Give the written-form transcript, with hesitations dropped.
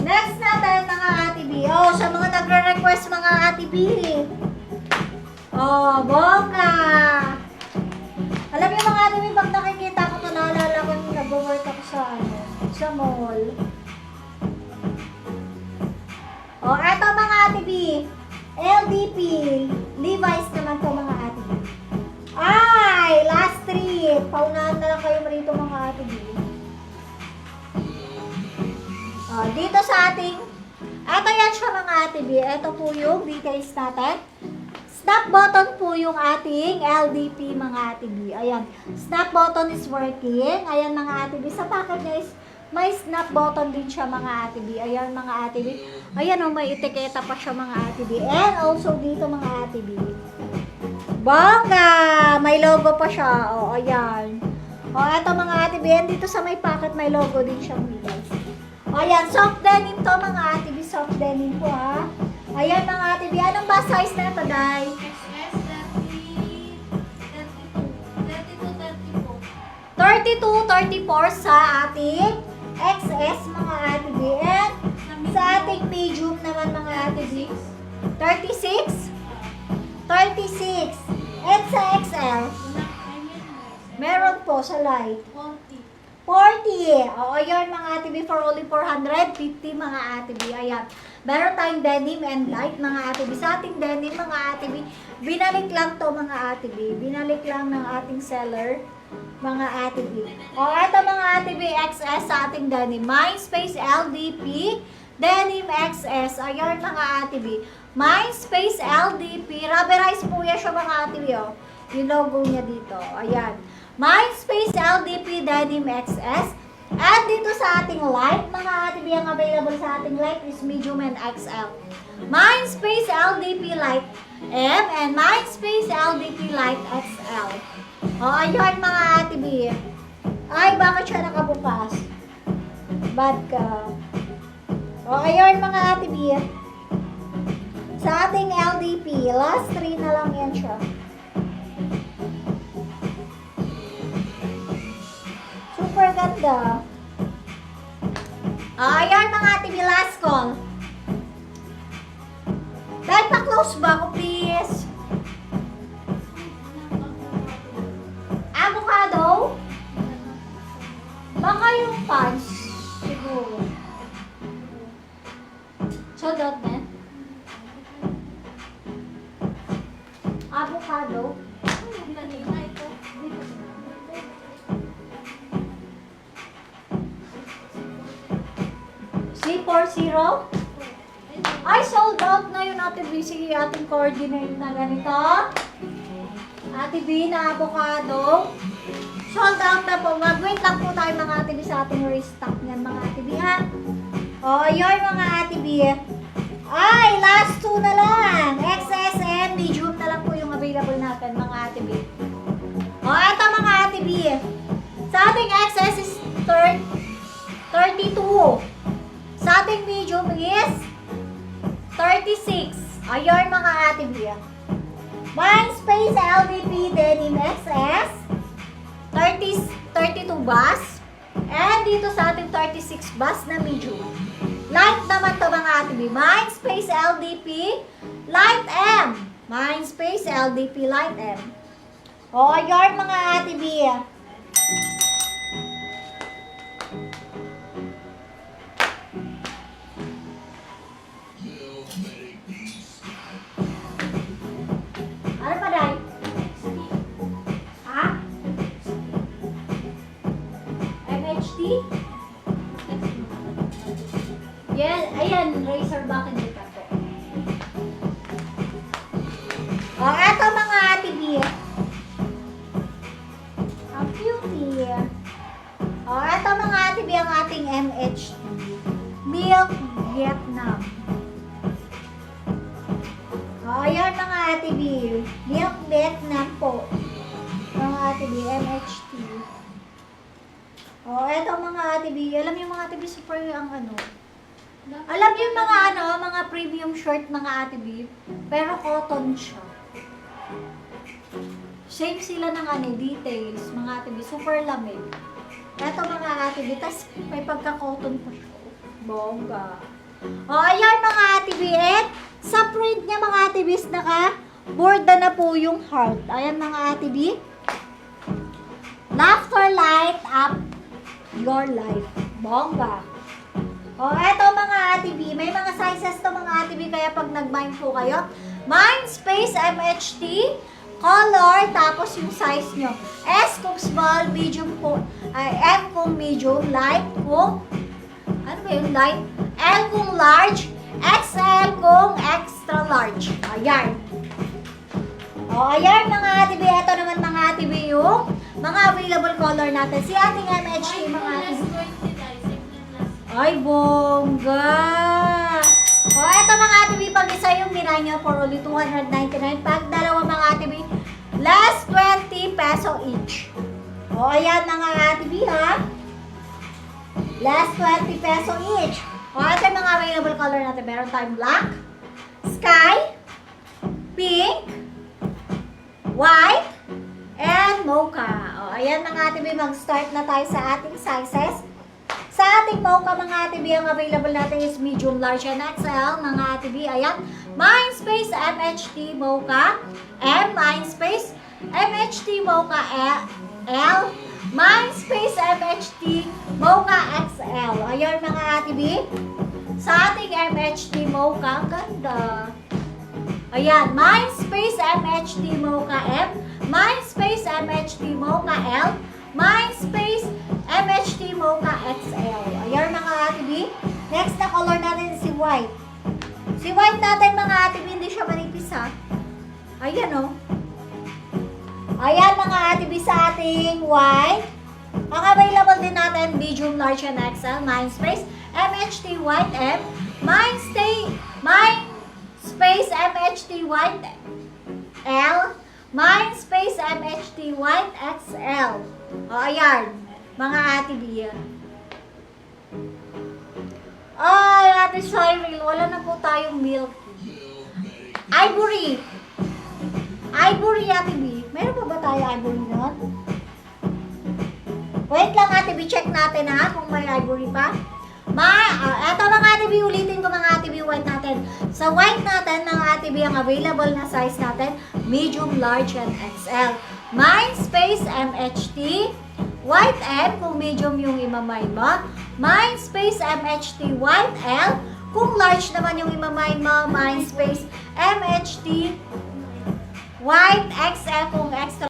Next natin mga Ate B. Oh, sa mga nagre-request mga Ate B. Oh, bongga. Alam niyo mga Ate B, pag nakikita ko ito, naalala ko yung nag-work ako sa mall. Oh, eto mga Ate B. LDP. Levi's naman to mga Ate B. Ay, last trip. Paunahan na lang kayo rito mga Ate B. Dito sa ating, eto yan siya mga Ate B. Eto po yung details natin. Snap button po yung ating LDP mga Ate B. Ayan. Snap button is working. Ayan mga Ate B. Sa packet niya is may snap button din siya mga Ate B. Ayan mga Ate B. Ayan o, may etiketa pa siya mga Ate B. And also dito mga Ate B. Bongga! May logo pa siya. O, ayan. O, eto mga Ate B. And dito sa may packet, may logo din siya guys. Ayan, soft denim to mga Ate B. Soft denim po ha. Ayan mga Ate B. Anong ba size na ito, Day? XS 32, 32, 34 sa ating XS mga Ate B. And sa ating medium naman mga Ate B. 36? 36. And sa XL, meron po sa light. 40. Oo, yun mga Ate B, for only 450 mga Ate B. Ayan. Meron tayong denim and light mga Ate B. Sa ating denim mga Ate B, binalik lang to mga Ate B. Binalik lang ng ating seller mga Ate B. O, eto mga Ate B, XS sa ating denim. Mindspace LDP, denim XS. Ayan mga Ate B. Mindspace LDP. Rubberized po yan siya mga Ate B. O. Yung logo niya dito. Ayan. Mindspace LDP Denim XS. At dito sa ating light, mga Ate B, ang available sa ating light is medium and XL. Mindspace LDP Light M and Mindspace LDP Light XL. O, ayun mga Ate B. Ay, bakit siya nakabukas? Bad ka. O, ayun mga Ate B. Sa ating LDP, last 3 na lang yan siya. Super ganda. Ayan mga Ate B, last call. Dahil pa-close ba ako, please? Avocado? Baka yung pants. Siguro. Sold out na. Avocado? C40? Ay, sold out na yun Ate B. Sige, ating coordinate na ganito. Ate B na avocado. Sold out na po. Mag-wait lang po tayo mga Ate B sa ating restock niyan mga Ate B ha. O, yun mga Ate B. Ay, last 2 na lang. XS and medium na lang po yung available natin mga Ate B. O, eto mga Ate B. Sa ating XS is 32. Sa ating medium is 36. Ayun mga Ate B. Mindspace LDP Denim XS 32 bus. And dito sa ating 36 bus na medium. Light naman to mga Ate B. Mindspace LDP Light M. Mindspace LDP Light M. O, ayun mga Ate B. Ano pa, Day? Ha? MHT? Yan, ayan, razor back and dito po. O, eto mga Ate B. Ang cutie. O, eto mga Ate B, ang ating MHT. Milk Vietnam. O, ayan mga Ate B. Milk Vietnam po. Mga Ate B, MHT. O, eto mga Ate B. Alam niyo mga Ate B, super ang ano. Alam niyo yung mga mga premium shirt mga Ate B, pero cotton siya. Same sila ng details, mga Ate B, super lamig. Eto mga Ate B, tas may pagka-cotton pa siya. Bongga. O, ayan mga Ate B, sa print niya mga Ate B, naka-borda na po yung heart. Ayan mga Ate B. Laughter light up your life. Bongga. O, eto mga Ate B, may mga sizes to mga Ate B, kaya pag nag-mind po kayo, mind space MHT, color, tapos yung size nyo. S kung small, medium po, M kung medium, light kung, ano ba yung light? L kung large, XL kung extra large. Ayan. O, ayan mga Ate B, ito naman mga Ate B yung mga available color natin. Si ating MHT mga Ate B. Ay, bongga! O, eto mga Ate B, pag isa yung binay nyo for only 299. Pag dalawa mga Ate B, last 20 peso each. O, ayan mga Ate B, ha? Last 20 peso each. O, ito yung mga available color natin. Meron tayong black, sky, pink, white, and mocha. O, ayan mga Ate B, mag-start na tayo sa ating sizes. Sa ating mocha mga Ate B, ang available natin is medium, large, and XL mga Ate B. Ayan, Mindspace MHT Mocha, M, Mindspace MHT Mocha L, Mindspace MHT Mocha XL. Ayan mga Ate B, sa ating MHT Mocha, ang ganda. Ayan, Mindspace MHT Mocha M, Mindspace MHT Mocha L, Mindspace MHT Mocha XL. Ayan mga Ate B. Next na color natin si white. Si white natin mga Ate B, hindi siya manipis ha. Ayan o. Ayan mga Ate B, sa ating white. Ang available din natin, medium, large, and XL. Mindspace MHT White M, Mindspace MHT White L, Mindspace MHT White XL. O, ayan, mga Ate B. Ay, Ate Cyril, wala na po tayong milk. Ivory. Ivory, Ate B. Meron pa ba tayo ivory nun? Wait lang, Ate B. Check natin ha, kung may ivory pa. Eto mga Ate B, ulitin ko mga Ate B, white natin. Sa white natin, mga Ate B, ang available na size natin, medium, large, and XL. Mindspace MHT, white M, kung medium yung imamay mo. Mindspace MHT, white L, kung large naman yung imamay mo. Mindspace MHT, white XL, kung extra